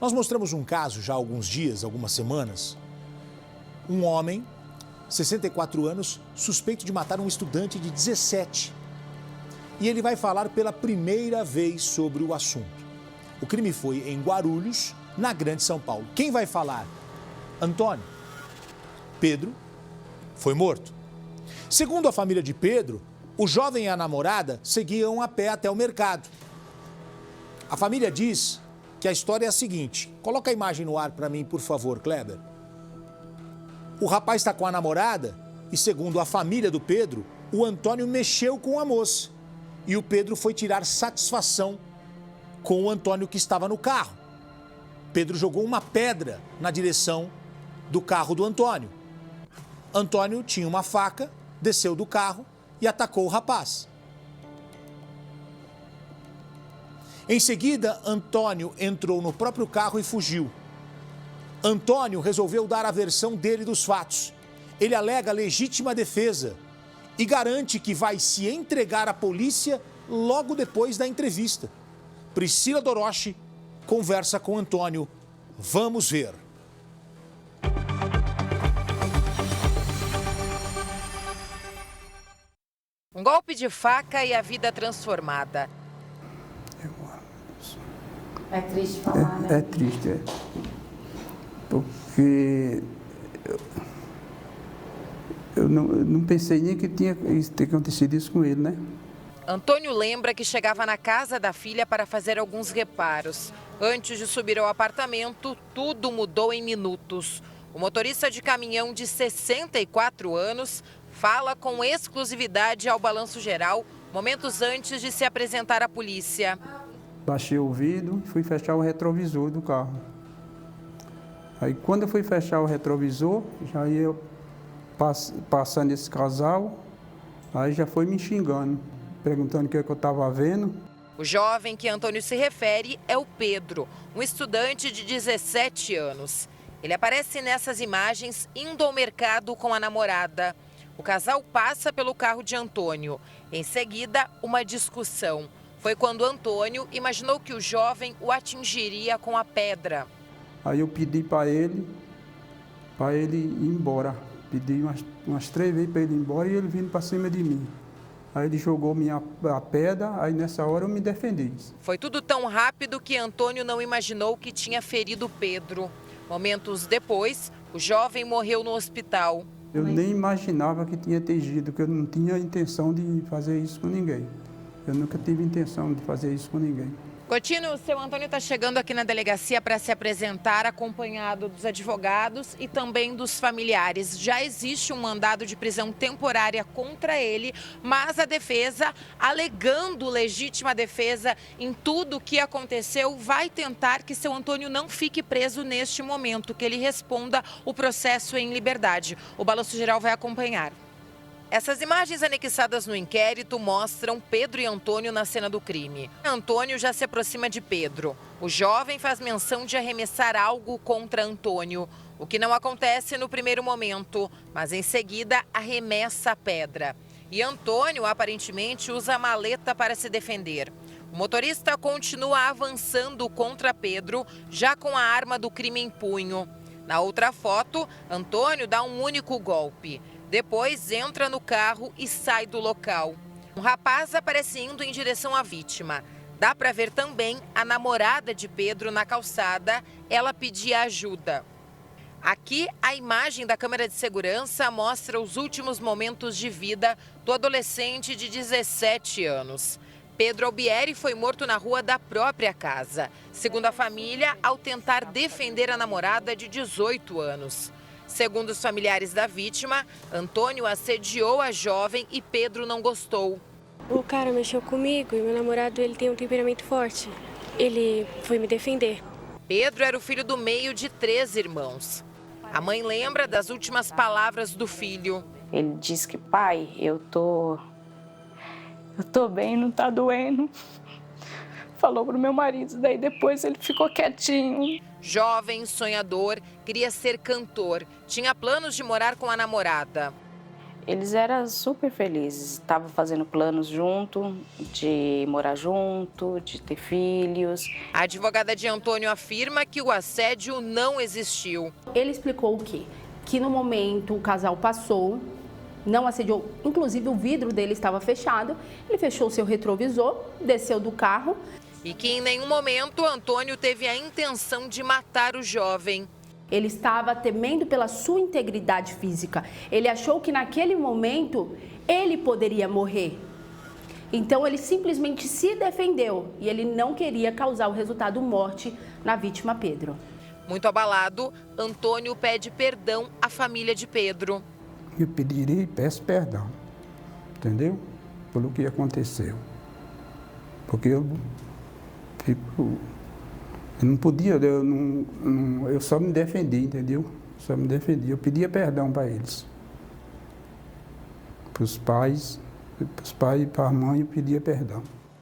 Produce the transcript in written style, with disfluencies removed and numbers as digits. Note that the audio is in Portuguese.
Nós mostramos um caso já há alguns dias, algumas semanas. Um homem, 64 anos, suspeito de matar um estudante de 17. E ele vai falar pela primeira vez sobre o assunto. O crime foi em Guarulhos, na Grande São Paulo. Quem vai falar? Antônio. Pedro foi morto. Segundo a família de Pedro, o jovem e a namorada seguiam a pé até o mercado. A família diz que a história é a seguinte. Coloca a imagem no ar para mim, por favor, Kleber. O rapaz está com a namorada e, segundo a família do Pedro, o Antônio mexeu com a moça. E o Pedro foi tirar satisfação com o Antônio que estava no carro. Pedro jogou uma pedra na direção do carro do Antônio. Antônio tinha uma faca, desceu do carro e atacou o rapaz. Em seguida, Antônio entrou no próprio carro e fugiu. Antônio resolveu dar a versão dele dos fatos. Ele alega legítima defesa e garante que vai se entregar à polícia logo depois da entrevista. Priscila Doroshi conversa com Antônio. Vamos ver. Um golpe de faca e a vida transformada. É triste falar, né? É triste, porque eu não pensei nem que tinha ter acontecido isso com ele, né? Antônio lembra que chegava na casa da filha para fazer alguns reparos. Antes de subir ao apartamento, tudo mudou em minutos. O motorista de caminhão de 64 anos fala com exclusividade ao Balanço Geral, momentos antes de se apresentar à polícia. Baixei o vidro e fui fechar o retrovisor do carro. Aí quando eu fui fechar o retrovisor, já ia passando esse casal, aí já foi me xingando, perguntando o que eu estava vendo. O jovem que Antônio se refere é o Pedro, um estudante de 17 anos. Ele aparece nessas imagens indo ao mercado com a namorada. O casal passa pelo carro de Antônio. Em seguida, uma discussão. Foi quando Antônio imaginou que o jovem o atingiria com a pedra. Aí eu pedi para ele ir embora. Pedi umas 3 vezes para ele ir embora e ele vindo para cima de mim. Aí ele jogou a pedra, aí nessa hora eu me defendi. Foi tudo tão rápido que Antônio não imaginou que tinha ferido Pedro. Momentos depois, o jovem morreu no hospital. Eu nem imaginava que tinha atingido, que eu não tinha intenção de fazer isso com ninguém. Eu nunca tive intenção de fazer isso com ninguém. Coutinho, o seu Antônio está chegando aqui na delegacia para se apresentar, acompanhado dos advogados e também dos familiares. Já existe um mandado de prisão temporária contra ele, mas a defesa, alegando legítima defesa em tudo o que aconteceu, vai tentar que seu Antônio não fique preso neste momento, que ele responda o processo em liberdade. O Balanço Geral vai acompanhar. Essas imagens anexadas no inquérito mostram Pedro e Antônio na cena do crime. Antônio já se aproxima de Pedro. O jovem faz menção de arremessar algo contra Antônio, o que não acontece no primeiro momento, mas em seguida arremessa a pedra. E Antônio aparentemente usa a maleta para se defender. O motorista continua avançando contra Pedro, já com a arma do crime em punho. Na outra foto, Antônio dá um único golpe. Depois entra no carro e sai do local. Um rapaz aparece indo em direção à vítima. Dá para ver também a namorada de Pedro na calçada. Ela pedia ajuda. Aqui, a imagem da câmera de segurança mostra os últimos momentos de vida do adolescente de 17 anos. Pedro Albieri foi morto na rua da própria casa, segundo a família, ao tentar defender a namorada de 18 anos. Segundo os familiares da vítima, Antônio assediou a jovem e Pedro não gostou. O cara mexeu comigo e meu namorado ele tem um temperamento forte. Ele foi me defender. Pedro era o filho do meio de 3 irmãos. A mãe lembra das últimas palavras do filho. Ele disse que, pai, eu tô bem, não tá doendo. Falou pro meu marido, daí depois ele ficou quietinho. Jovem, sonhador, queria ser cantor. Tinha planos de morar com a namorada. Eles eram super felizes, estavam fazendo planos junto, de morar junto, de ter filhos. A advogada de Antônio afirma que o assédio não existiu. Ele explicou o quê? Que no momento o casal passou, não assediou, inclusive o vidro dele estava fechado, ele fechou seu retrovisor, desceu do carro. E que em nenhum momento Antônio teve a intenção de matar o jovem. Ele estava temendo pela sua integridade física. Ele achou que naquele momento ele poderia morrer. Então ele simplesmente se defendeu e ele não queria causar o resultado morte na vítima Pedro. Muito abalado, Antônio pede perdão à família de Pedro. Eu pedirei e peço perdão, entendeu? Pelo que aconteceu. Porque eu não podia, eu só me defendi, entendeu? Só me defendi. Eu pedia perdão para eles. Para os pais e para a mãe eu pedia perdão.